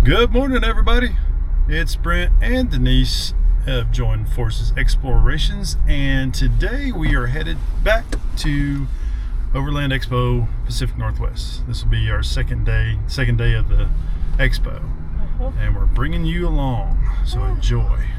Good morning, everybody. It's Brent and Denise of Joint Forces Explorations, and today we are headed back to Overland Expo Pacific Northwest. This will be our second day of the expo, and we're bringing you along, so enjoy.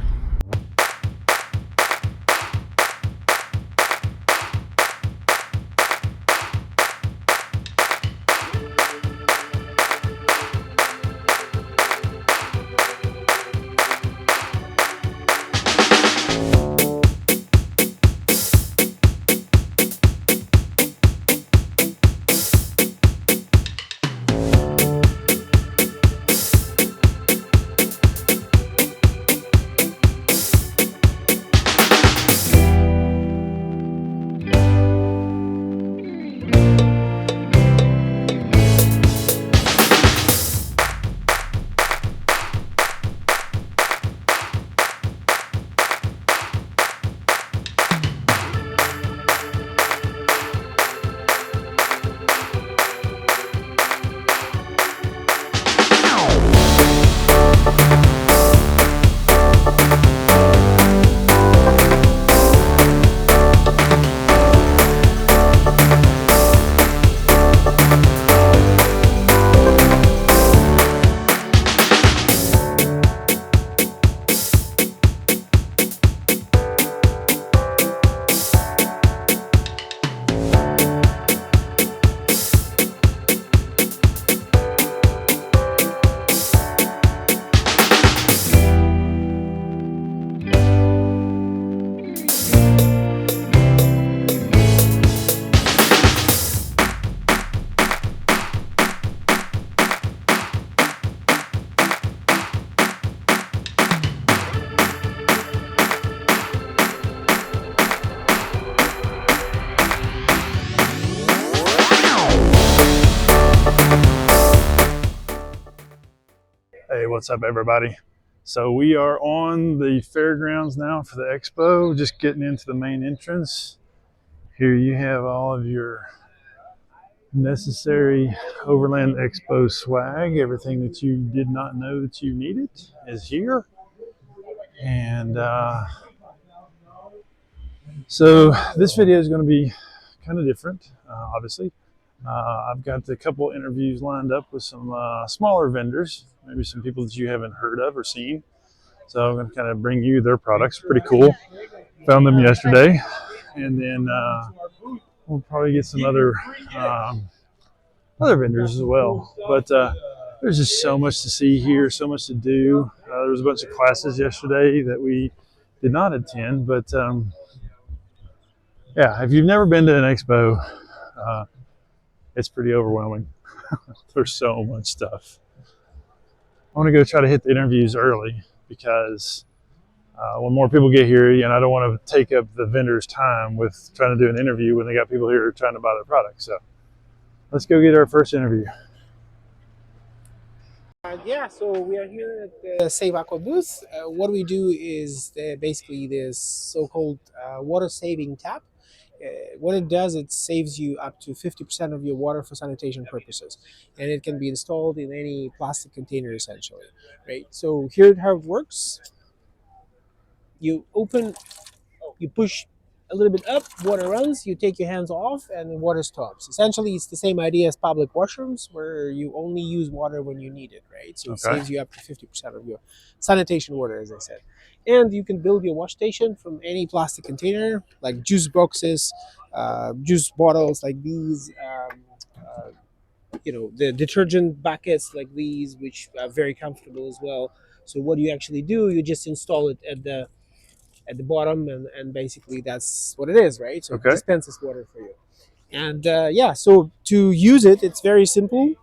Hey, what's up, everybody? So we are on the fairgrounds now for the expo, just getting into the main entrance. Here you have all of your necessary Overland Expo swag. Everything that you did not know that you needed is here. And so this video is going to be kind of different, obviously. I've got a couple interviews lined up with some smaller vendors, maybe some people that you haven't heard of or seen. So I'm going to kind of bring you their products. Pretty cool. Found them yesterday. And then we'll probably get some other vendors as well. But there's just so much to see here, so much to do. There was a bunch of classes yesterday that we did not attend. But yeah, if you've never been to an expo, it's pretty overwhelming. There's so much stuff. I want to go try to hit the interviews early because when more people get here, I don't want to take up the vendor's time with trying to do an interview when they got people here trying to buy their product. So let's go get our first interview. Yeah, so we are here at the Save Aqua booth. What we do is basically this so-called water-saving tap. What it does, it saves you up to 50% of your water for sanitation purposes, and it can be installed in any plastic container essentially, right? So here how it works: you push a little bit up, water runs, you take your hands off, and the water stops. Essentially, it's the same idea as public washrooms, where you only use water when you need it, right? So it saves you up to 50% of your sanitation water, as I said. And you can build your wash station from any plastic container, like juice boxes, juice bottles like these, the detergent buckets like these, which are very comfortable as well. So what you actually do, you just install it at the bottom, and basically that's what it is, right? So it dispenses water for you. And yeah, so to use it, it's very simple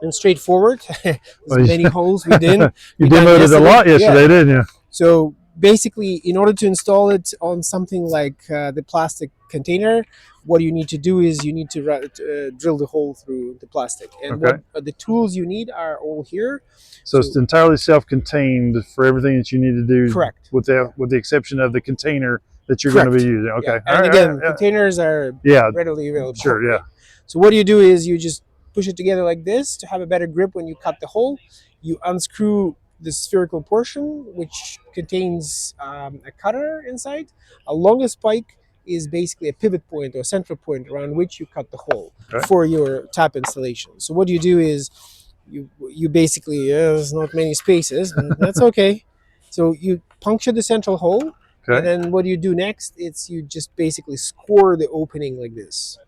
and straightforward. There's many holes within. You demoed it a lot yesterday, didn't you? So basically, in order to install it on something like the plastic container, what you need to do is you need to drill the hole through the plastic. And what the tools you need are all here. So it's entirely self-contained for everything that you need to do. Correct. With the exception of the container that you're going to be using. Okay. Yeah. And again, containers are readily available. Sure. Yeah. So what you do is you just push it together like this to have a better grip when you cut the hole. You unscrew the spherical portion, which contains a cutter inside. A longest spike is basically a pivot point or central point around which you cut the hole Okay. for your tap installation. So what you do is you basically there's not many spaces, and that's okay. So you puncture the central hole, Okay. and then what you do next is you just basically score the opening like this,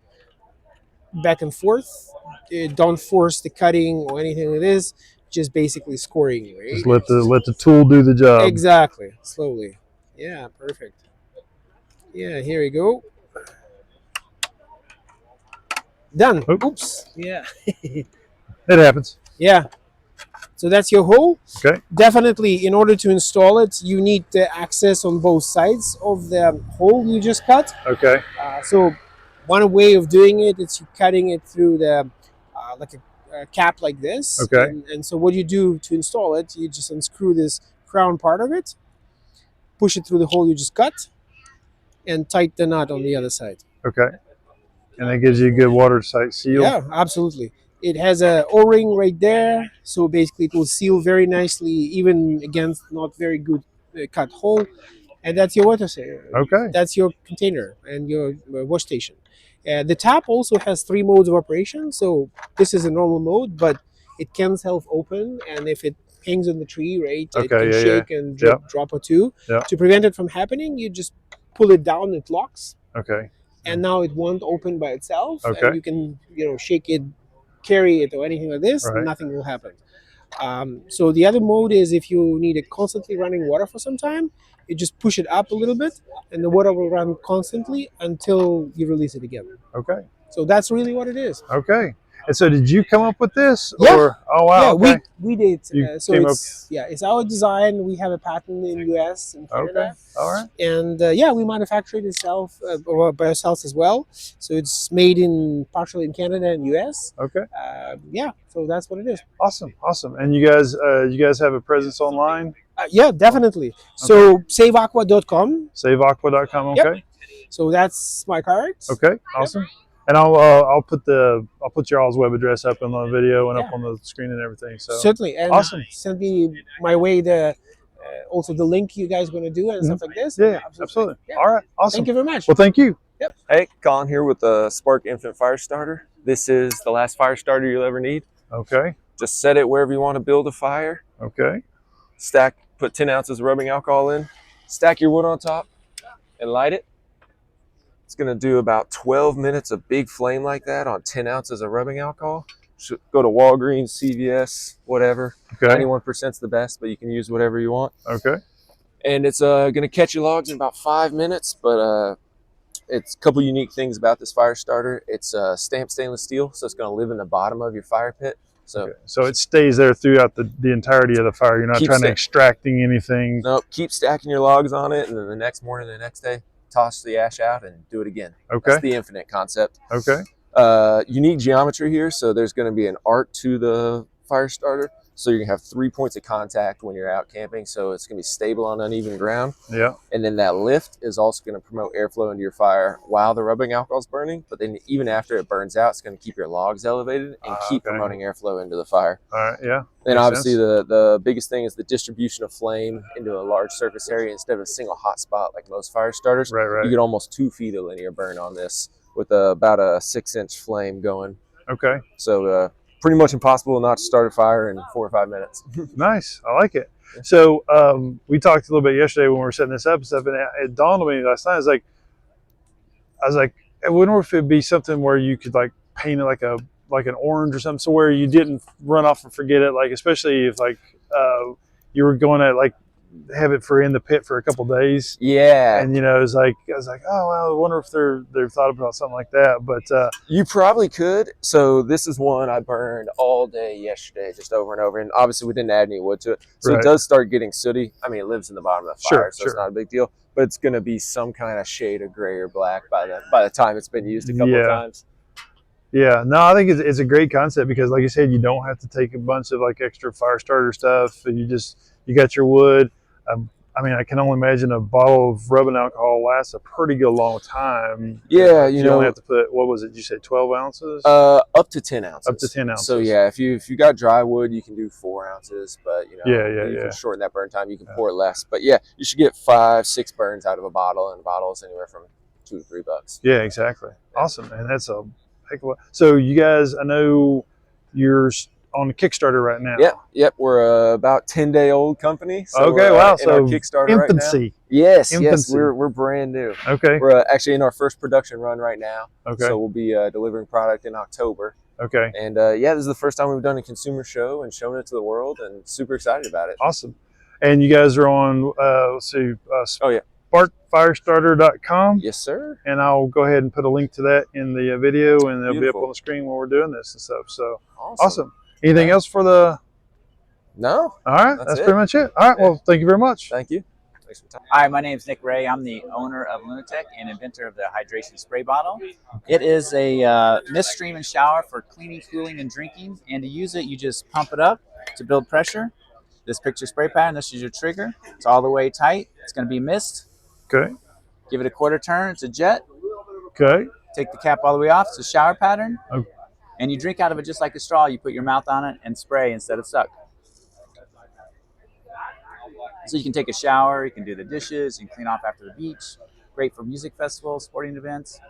back and forth. Don't force the cutting or anything like this. Just basically scoring, right? Just let the tool do the job. Exactly. Slowly. Yeah, perfect. Yeah, here we go. Done. Oop. Oops. Yeah. It happens. Yeah. So that's your hole. Okay. Definitely, in order to install it, you need the access on both sides of the hole you just cut. Okay. So one way of doing it is you cutting it through the like a cap like this. Okay. And so what you do to install it, you just unscrew this crown part of it, push it through the hole you just cut, and tighten the nut on the other side. Okay. And that gives you a good watertight seal. Yeah, absolutely. It has a O-ring right there, so basically it will seal very nicely, even against not very good cut hole. And that's your water saver. Okay. That's your container and your wash station. The tap also has 3 modes of operation. So this is a normal mode, but it can self-open, and if it hangs on the tree, right, it Okay, can yeah, shake and drop or two. Yeah. To prevent it from happening, you just pull it down, it locks, Okay. and now it won't open by itself. Okay. And you can, shake it, carry it, or anything like this. Right. Nothing will happen. So the other mode is if you need a constantly running water for some time, you just push it up a little bit, and the water will run constantly until you release it again. Okay. So that's really what it is. Okay. And so, did you come up with this, Yeah. or wow? Yeah, Okay. we did. You So came it's our design. We have a patent in US and Canada. Okay. All right. And we manufacture it itself by ourselves as well. So it's made partially in Canada and US. Okay. So that's what it is. Awesome. Awesome. And you guys have a presence online? Yeah, definitely. So saveaqua.com. SaveAqua.com. Okay. Yep. So that's my cards. Okay. Awesome. And I'll put your all's web address up on the video and up on the screen and everything. So certainly, and awesome. Send me my way also the link you guys going to do and stuff like this. Yeah, absolutely. Yeah. All right. Awesome. Thank you very much. Well, thank you. Yep. Hey, Colin here with the Spark Infinite Fire Starter. This is the last fire starter you'll ever need. Okay. Just set it wherever you want to build a fire. Okay. Put 10 ounces of rubbing alcohol in, stack your wood on top, and light it. It's going to do about 12 minutes of big flame like that on 10 ounces of rubbing alcohol. Should go to Walgreens, CVS, whatever. Okay. 91% is the best, but you can use whatever you want. Okay. And it's going to catch your logs in about 5 minutes, but it's a couple unique things about this fire starter. It's stamped stainless steel, so it's going to live in the bottom of your fire pit. So, so it stays there throughout the entirety of the fire. You're not trying to extracting anything. No, keep stacking your logs on it, and then the next morning, the next day, toss the ash out and do it again. Okay. That's the infinite concept. Okay. Unique geometry here, so there's going to be an arc to the fire starter. So you're going to have 3 points of contact when you're out camping, so it's going to be stable on uneven ground. Yeah. And then that lift is also going to promote airflow into your fire while the rubbing alcohol is burning, but then even after it burns out, it's going to keep your logs elevated and keep promoting airflow into the fire. All right, yeah. And obviously the biggest thing is the distribution of flame into a large surface area instead of a single hot spot like most fire starters. Right. You get almost 2 feet of linear burn on this with about a 6-inch flame going. Okay. So pretty much impossible not to start a fire in 4 or 5 minutes. Nice. I like it. So we talked a little bit yesterday when we were setting this up and stuff, and it dawned on me last night. I was like, I wonder if it'd be something where you could like paint it like an orange or something, so where you didn't run off and forget it. Like especially if like you were going to like have it in the pit for a couple days. Yeah. And I was like, oh well, I wonder if they've thought about something like that. But you probably could. So this is one I burned all day yesterday, just over and over. And obviously we didn't add any wood to it. So it does start getting sooty. I mean, it lives in the bottom of the fire, so it's not a big deal. But it's going to be some kind of shade of gray or black by the time it's been used a couple of times. Yeah, no, I think it's a great concept because, like you said, you don't have to take a bunch of like extra fire starter stuff. You got your wood. I mean, I can only imagine a bottle of rubbing alcohol lasts a pretty good long time. Yeah, you only have to put, what was it? You said 12 ounces? Up to 10 ounces. Up to 10 ounces. So yeah, if you got dry wood, you can do 4 ounces, but you can shorten that burn time. You can pour less, but yeah, you should get 5-6 burns out of a bottle, and a bottle is anywhere from $2 to $3. Yeah, exactly. Awesome, and that's a heck of a. So you guys, I know you're on the Kickstarter right now. Yep. We're about 10-day-old company. So okay, wow. So our Kickstarter infancy. Right now. Yes, infancy. Yes. We're brand new. Okay. We're actually in our first production run right now. Okay. So we'll be delivering product in October. Okay. And yeah, this is the first time we've done a consumer show and shown it to the world, and super excited about it. Awesome. And you guys are on, let's see, sparkfirestarter.com. Yes, sir. And I'll go ahead and put a link to that in the video, and it'll be up on the screen when we're doing this and stuff. So awesome. Anything else for the? No. All right. That's pretty much it. All right. Well, thank you very much. Thank you. Thanks for your time. Hi, my name is Nick Ray. I'm the owner of Lunatech and inventor of the hydration spray bottle. It is a mist stream and shower for cleaning, cooling, and drinking. And to use it, you just pump it up to build pressure. This picture spray pattern, this is your trigger. It's all the way tight. It's going to be mist. Okay. Give it a quarter turn. It's a jet. Okay. Take the cap all the way off. It's a shower pattern. Okay. And you drink out of it just like a straw. You put your mouth on it and spray instead of suck. So you can take a shower, you can do the dishes, you can clean off after the beach. Great for music festivals, sporting events.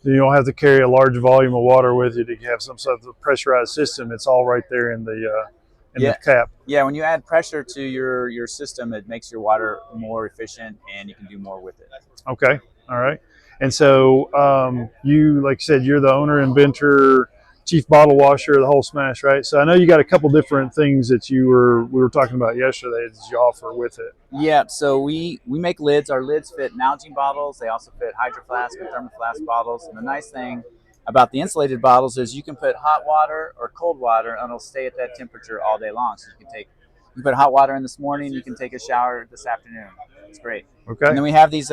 You don't have to carry a large volume of water with you to have some sort of pressurized system. It's all right there in the the cap. Yeah, when you add pressure to your system, it makes your water more efficient and you can do more with it. Okay, all right. And so you, like you said, you're the owner, inventor, chief bottle washer, the whole smash, right? So I know you got a couple different things that we were talking about yesterday that you offer with it. Yeah, so we make lids. Our lids fit Nalgene bottles. They also fit Hydro Flask and Thermoflask bottles. And the nice thing about the insulated bottles is you can put hot water or cold water and it'll stay at that temperature all day long. So you can put hot water in this morning, you can take a shower this afternoon. It's great. Okay. And then we have these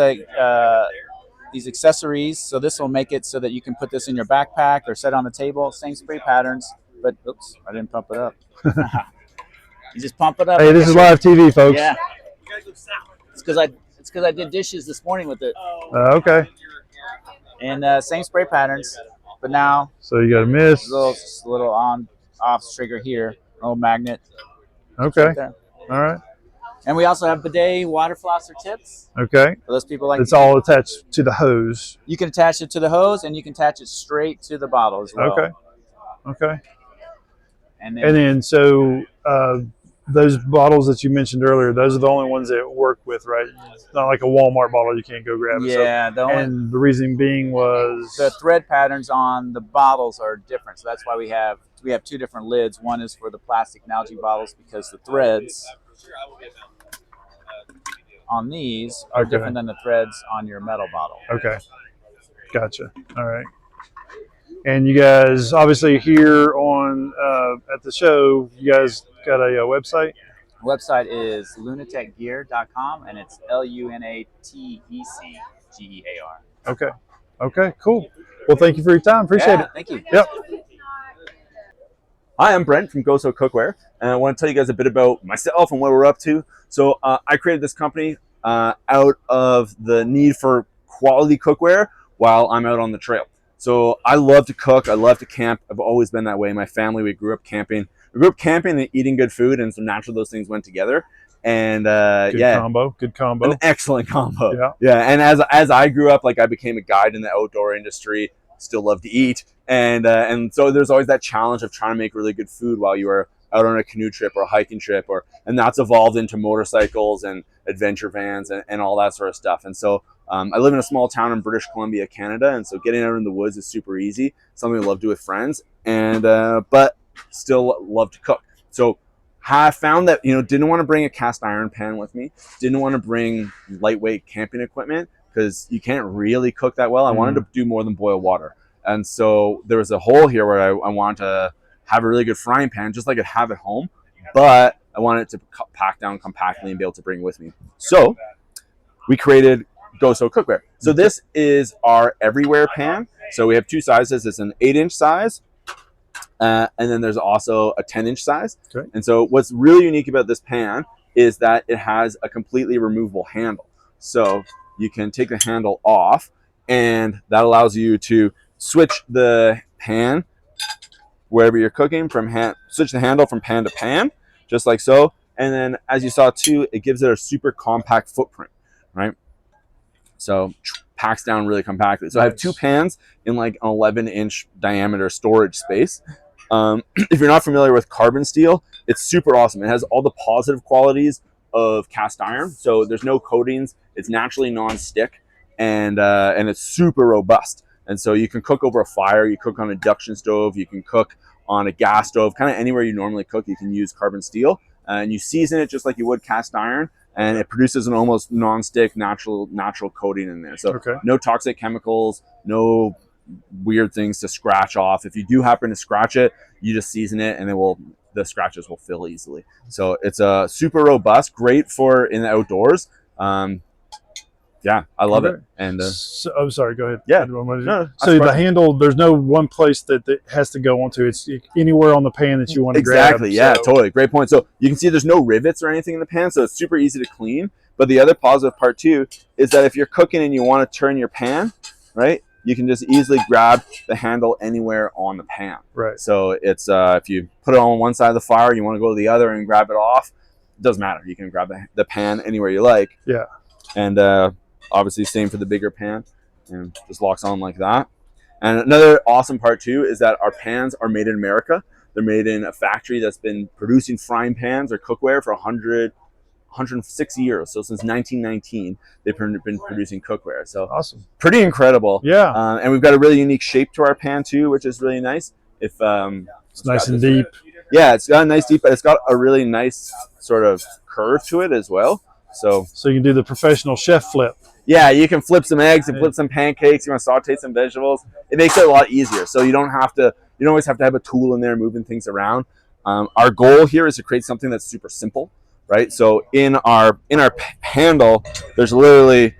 accessories. So this will make it so that you can put this in your backpack or set on the table. Same spray patterns, but oops, I didn't pump it up. You just pump it up. Hey, this is live TV, folks. Yeah. It's because I did dishes this morning with it. Okay. And same spray patterns, but now so you got a mist, little on off trigger here, little magnet. Okay. Right there. All right. And we also have bidet water flosser tips. Okay. For those people like it's all attached to the hose. You can attach it to the hose, and you can attach it straight to the bottle as well. Okay. Okay. And then so those bottles that you mentioned earlier, those are the only ones that work with, right? It's not like a Walmart bottle you can't go grab. Yeah. And the reason being was the thread patterns on the bottles are different, so that's why we have two different lids. One is for the plastic Nalgene bottles because the threads on these are different than the threads on your metal bottle. Okay. Gotcha. All right. And you guys, obviously here on at the show, you guys got a website? The website is lunatechgear.com, and it's LUNATECGEAR. Okay. Okay, cool. Well, thank you for your time. Appreciate it. Thank you. Yep. Hi, I'm Brent from Goso Cookware, and I want to tell you guys a bit about myself and what we're up to. So I created this company out of the need for quality cookware while I'm out on the trail. So I love to cook. I love to camp. I've always been that way. My family, we grew up camping. We grew up camping and eating good food, and so naturally those things went together. And Good combo. An excellent combo. Yeah. Yeah. And as I grew up, like I became a guide in the outdoor industry. Still love to eat, and so there's always that challenge of trying to make really good food while you are out on a canoe trip or a hiking trip, and that's evolved into motorcycles and adventure vans and all that sort of stuff. And so I live in a small town in British Columbia, Canada, and so getting out in the woods is super easy. Something I love to do with friends, and but still love to cook. So I found that didn't want to bring a cast iron pan with me, didn't want to bring lightweight camping equipment, because you can't really cook that well. I wanted to do more than boil water. And so there was a hole here where I wanted to have a really good frying pan, just like I'd have at home, but I wanted it to pack down compactly and be able to bring it with me. So we created Goso Cookware. So this is our everywhere pan. So we have two sizes. It's an 8-inch size, and then there's also a 10-inch size. Okay. And so what's really unique about this pan is that it has a completely removable handle. So you can take the handle off, and that allows you to switch the pan wherever you're cooking switch the handle from pan to pan, just like so. And then as you saw too, it gives it a super compact footprint, right? So packs down really compactly. So I have 2 pans in like an 11-inch diameter storage space. If you're not familiar with carbon steel, it's super awesome. It has all the positive qualities of cast iron. So there's no coatings. It's naturally non-stick, and it's super robust. And so you can cook over a fire. You cook on an induction stove. You can cook on a gas stove. Kind of anywhere you normally cook, you can use carbon steel. And you season it just like you would cast iron, and it produces an almost non-stick natural coating in there. So no toxic chemicals, no weird things to scratch off. If you do happen to scratch it, you just season it, and the scratches will fill easily. So it's a super robust, great for in the outdoors. Yeah, I love it. And so, I'm sorry, go ahead. Yeah. No, so the handle, there's no one place that has to go onto. It's anywhere on the pan that you want to grab. Exactly. Yeah, totally. Great point. So you can see there's no rivets or anything in the pan, so it's super easy to clean. But the other positive part too is that if you're cooking and you want to turn your pan, right, you can just easily grab the handle anywhere on the pan. Right. So it's if you put it on one side of the fire, you want to go to the other and grab it off, it doesn't matter. You can grab the pan anywhere you like. Yeah. And obviously same for the bigger pan, and just locks on like that. And another awesome part too is that our pans are made in America. They're made in a factory that's been producing frying pans or cookware for 106 years. So since 1919, they've been producing cookware. So awesome, pretty incredible. Yeah. And we've got a really unique shape to our pan too, which is really nice. It's nice and deep. Yeah, it's got a nice deep, but it's got a really nice sort of curve to it as well. So you can do the professional chef flip. Yeah, you can flip some eggs and flip some pancakes. You want to saute some vegetables. It makes it a lot easier. So you don't always have to have a tool in there moving things around. Our goal here is to create something that's super simple, right? So in our handle, there's literally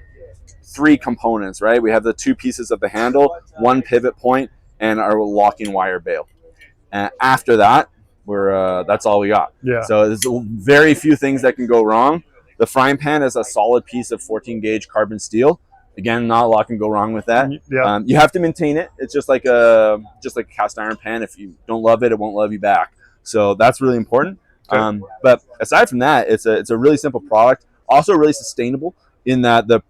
3 components, right? We have the 2 pieces of the handle, 1 pivot point, and our locking wire bail. And after that, that's all we got. Yeah. So there's very few things that can go wrong. The frying pan is a solid piece of 14 gauge carbon steel. Again, not a lot can go wrong with that. Yeah. You have to maintain it. It's just like a cast iron pan. If you don't love it, it won't love you back. So that's really important. Okay. But aside from that, it's a really simple product. Also really sustainable in that the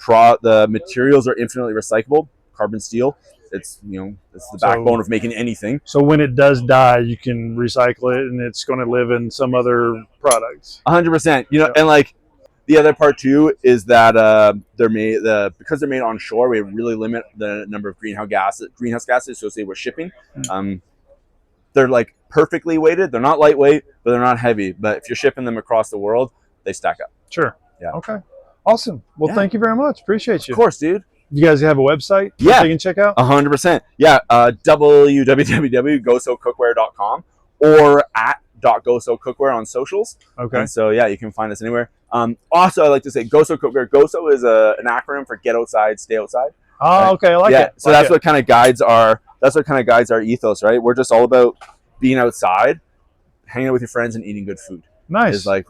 materials are infinitely recyclable. Carbon steel. It's the backbone of making anything. So when it does die, you can recycle it, and it's going to live in some other products. 100%. And like. The other part too is that because they're made on shore, we really limit the number of greenhouse gases associated with shipping. They're like perfectly weighted. They're not lightweight, but they're not heavy. But if you're shipping them across the world, they stack up. Sure. Yeah. Okay. Awesome. Well, thank you very much. Appreciate you. Of course, dude. You guys have a website? Yeah. They can check out? 100%. Yeah. www.gosocookware.com or at .goso cookware on socials. Okay. And so you can find us anywhere. Also, I like to say Goso Cookware. Goso is an acronym for Get Outside, Stay Outside. Oh, right? Okay, I like it. So that's what kind of guides our ethos, right? We're just all about being outside, hanging out with your friends, and eating good food. Nice. It's like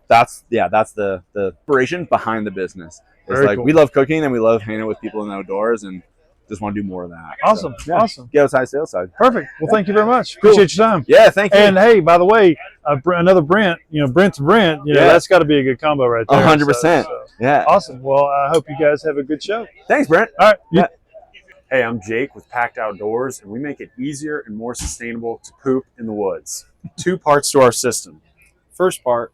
that's the inspiration behind the business. It's Very like cool. We love cooking and we love hanging out with people in the outdoors and just want to do more of that. Awesome. So, Awesome. Get outside, stay outside. Perfect. Well, thank you very much. Cool. Appreciate your time. Yeah, thank you. And hey, by the way, another Brent, Brent to Brent, that's got to be a good combo right there. 100%. Yeah. Awesome. Well, I hope you guys have a good show. Thanks, Brent. All right. Yeah. Hey, I'm Jake with Packed Outdoors, and we make it easier and more sustainable to poop in the woods. 2 parts to our system. First part,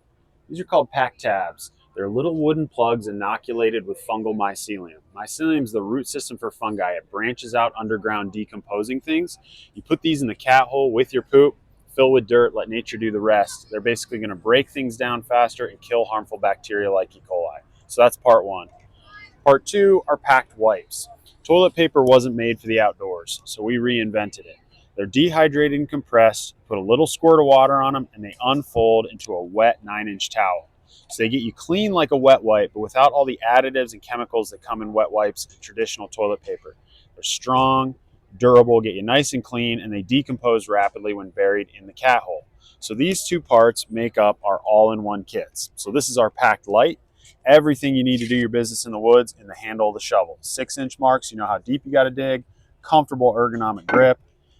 these are called pack tabs. They're little wooden plugs inoculated with fungal mycelium. Mycelium is the root system for fungi. It branches out underground, decomposing things. You put these in the cat hole with your poop, fill with dirt, let nature do the rest. They're basically going to break things down faster and kill harmful bacteria like E. coli. So that's part 1. Part 2 are packed wipes. Toilet paper wasn't made for the outdoors, so we reinvented it. They're dehydrated and compressed, put a little squirt of water on them, and they unfold into a wet 9-inch towel. So they get you clean like a wet wipe, but without all the additives and chemicals that come in wet wipes and traditional toilet paper. They're strong, durable, get you nice and clean, and they decompose rapidly when buried in the cat hole. So these two parts make up our all-in-one kits. So this is our packed light. Everything you need to do your business in the woods in the handle of the shovel. 6-inch marks, you know how deep you got to dig, comfortable ergonomic grip.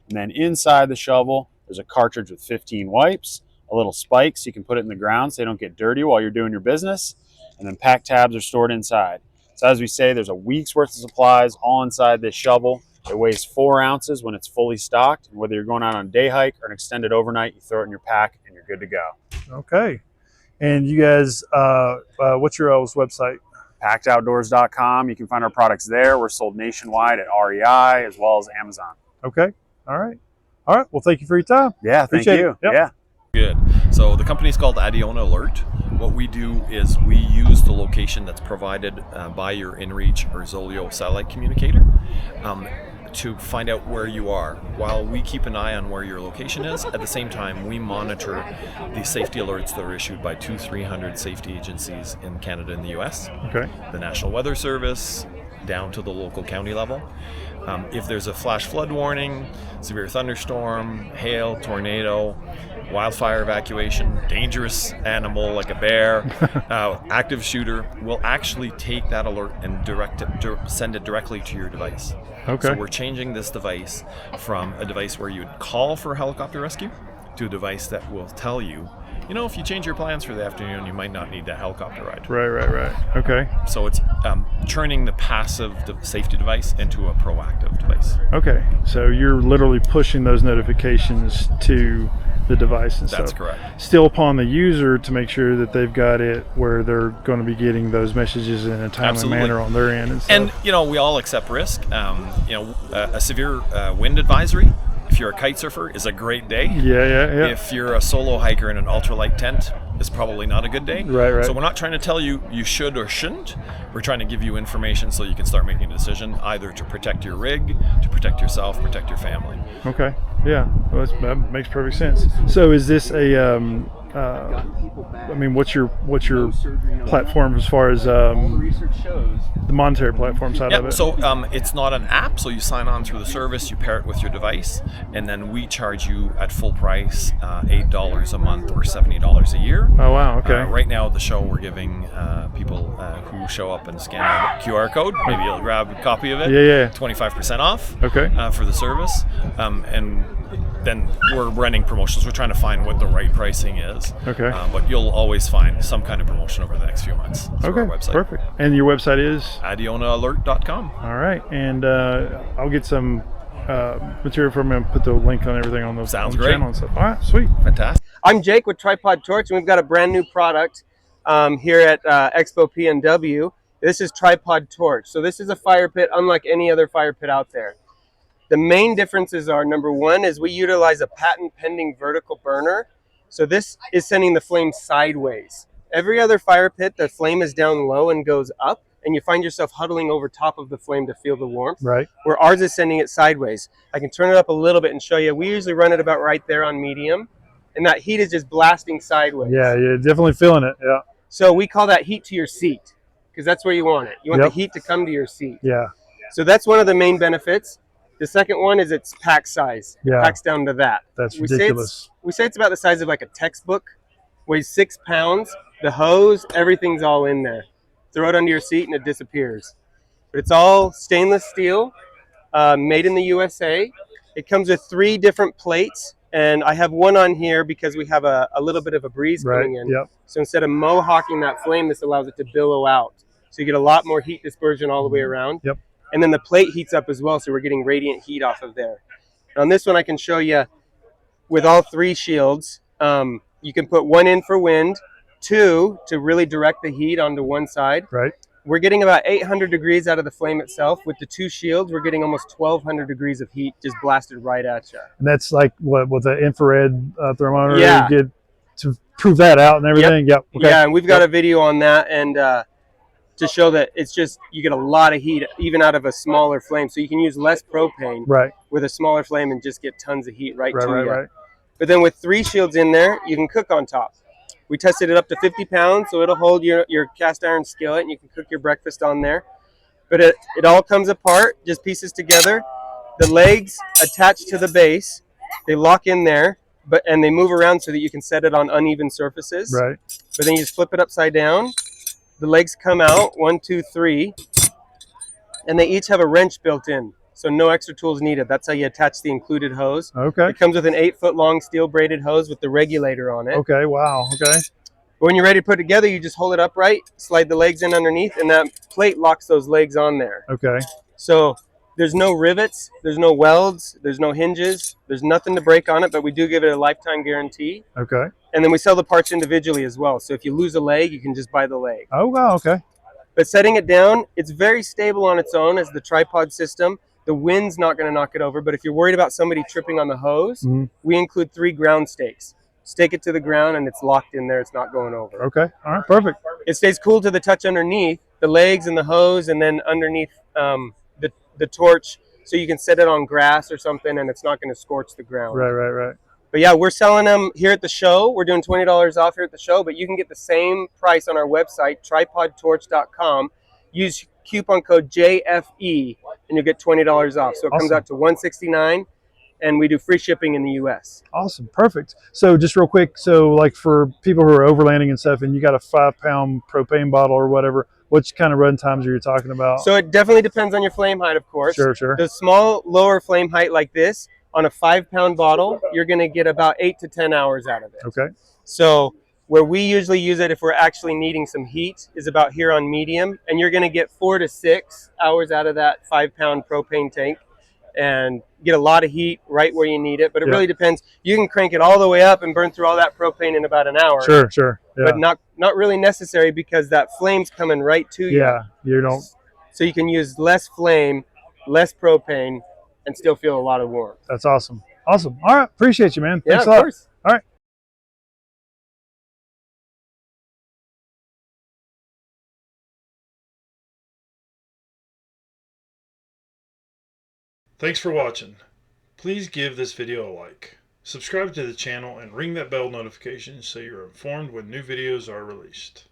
And then inside the shovel, there's a cartridge with 15 wipes, a little spike so you can put it in the ground so they don't get dirty while you're doing your business. And then pack tabs are stored inside. So as we say, there's a week's worth of supplies all inside this shovel. It weighs 4 ounces when it's fully stocked. And whether you're going out on a day hike or an extended overnight, you throw it in your pack and you're good to go. Okay. And you guys, what's your all's website? PackedOutdoors.com. You can find our products there. We're sold nationwide at REI as well as Amazon. Okay. All right. All right. Well, thank you for your time. Yeah, Appreciate thank you. it. Yep. Yeah. Good. So the company is called Adiona Alert. What we do is we use the location that's provided by your InReach or Zoleo satellite communicator to find out where you are. While we keep an eye on where your location is, at the same time we monitor the safety alerts that are issued by 200-300 safety agencies in Canada and the US. Okay. The National Weather Service, down to the local county level. If there's a flash flood warning, severe thunderstorm, hail, tornado, wildfire evacuation, dangerous animal like a bear, active shooter, we'll actually take that alert and send it directly to your device. Okay. So we're changing this device from a device where you'd call for helicopter rescue to a device that will tell you, if you change your plans for the afternoon, you might not need that helicopter ride. Right. Okay. So it's turning the passive safety device into a proactive device. Okay. So you're literally pushing those notifications to the device and stuff. That's correct. Still upon the user to make sure that they've got it where they're going to be getting those messages in a timely Absolutely. manner on their end and stuff. And, we all accept risk. A severe wind advisory, if you're a kite surfer, is a great day. Yeah. If you're a solo hiker in an ultralight tent, it's probably not a good day. Right. So we're not trying to tell you you should or shouldn't. We're trying to give you information so you can start making a decision either to protect your rig, to protect yourself, protect your family. Okay. Yeah. Well, that makes perfect sense. So is this a what's your platform as far as the monetary platform side of it? So it's not an app, so you sign on through the service, you pair it with your device, and then we charge you at full price $8 a month or $70 a year. Oh, wow. Okay. Right now at the show, we're giving people who show up and scan our QR code, maybe you'll grab a copy of it, 25% off for the service. And then we're running promotions. We're trying to find what the right pricing is. Okay. But you'll always find some kind of promotion over the next few months through our website. Perfect. And your website is? AdionaAlert.com. All right. And I'll get some material from you and put the link on everything on the channel and stuff. All right. Sweet. Fantastic. I'm Jake with Tripod Torch, and we've got a brand new product here at Expo PNW. This is Tripod Torch. So this is a fire pit unlike any other fire pit out there. The main differences are, number one, is we utilize a patent-pending vertical burner. So this is sending the flame sideways. Every other fire pit, the flame is down low and goes up, and you find yourself huddling over top of the flame to feel the warmth. Right. Where ours is sending it sideways. I can turn it up a little bit and show you. We usually run it about right there on medium, and that heat is just blasting sideways. Yeah, you're definitely feeling it. Yeah. So we call that heat to your seat, because that's where you want it. You want the heat to come to your seat. Yeah. So that's one of the main benefits. The second one is its pack size. It packs down to that. That's ridiculous. We say it's about the size of like a textbook. Weighs 6 pounds. The hose, everything's all in there. Throw it under your seat and it disappears. But it's all stainless steel, made in the USA. It comes with 3 different plates, and I have one on here because we have a little bit of a breeze coming in. Yep. So instead of mohawking that flame, this allows it to billow out. So you get a lot more heat dispersion all the way around. Yep. And then the plate heats up as well, so we're getting radiant heat off of there. And on this one, I can show you with all 3 shields. You can put 1 in for wind, 2 to really direct the heat onto one side. Right. We're getting about 800 degrees out of the flame itself. With the 2 shields, we're getting almost 1,200 degrees of heat just blasted right at you. And that's like what with the infrared thermometer Yeah. you get to prove that out and everything. Yep. Okay. Yeah, and we've got a video on that, and to show that it's just, you get a lot of heat even out of a smaller flame. So you can use less propane with a smaller flame and just get tons of heat right to you. Right. But then with 3 shields in there, you can cook on top. We tested it up to 50 pounds, so it'll hold your cast iron skillet, and you can cook your breakfast on there. But it all comes apart, just pieces together. The legs attach to the base. They lock in there. and they move around so that you can set it on uneven surfaces. Right. But then you just flip it upside down. The legs come out, 1, 2, 3, and they each have a wrench built in. So no extra tools needed. That's how you attach the included hose. Okay. It comes with an 8-foot long steel braided hose with the regulator on it. Okay. Wow. Okay. But when you're ready to put it together, you just hold it upright, slide the legs in underneath, and that plate locks those legs on there. Okay. So there's no rivets, there's no welds, there's no hinges, there's nothing to break on it, but we do give it a lifetime guarantee. Okay. And then we sell the parts individually as well. So if you lose a leg, you can just buy the leg. Oh, wow. Okay. But setting it down, it's very stable on its own as the tripod system. The wind's not going to knock it over. But if you're worried about somebody tripping on the hose, we include 3 ground stakes. Stake it to the ground and it's locked in there. It's not going over. Okay. All right. Perfect. It stays cool to the touch underneath, the legs and the hose, and then underneath the torch, so you can set it on grass or something and it's not going to scorch the ground. Right, right, right. But yeah, we're selling them here at the show. We're doing $20 off here at the show, but you can get the same price on our website, tripodtorch.com. Use coupon code JFE and you'll get $20 off. So it comes out to $169, and we do free shipping in the US. Awesome. Perfect. So just real quick, so like for people who are overlanding and stuff and you got a 5-pound propane bottle or whatever, what kind of run times are you talking about? So it definitely depends on your flame height, of course. Sure, sure. The small, lower flame height like this, on a 5-pound bottle, you're going to get about 8 to 10 hours out of it. Okay. So where we usually use it if we're actually needing some heat is about here on medium, and you're going to get 4 to 6 hours out of that 5-pound propane tank and get a lot of heat right where you need it. But it really depends. You can crank it all the way up and burn through all that propane in about an hour. Sure, sure. Yeah. But not really necessary, because that flame's coming right to you. Yeah, you don't. So you can use less flame, less propane, and still feel a lot of warmth. That's awesome. Awesome. All right. Appreciate you, man. Yeah, Thanks of a lot. course. All right. Thanks for watching. Please give this video a like. Subscribe to the channel and ring that bell notification so you're informed when new videos are released.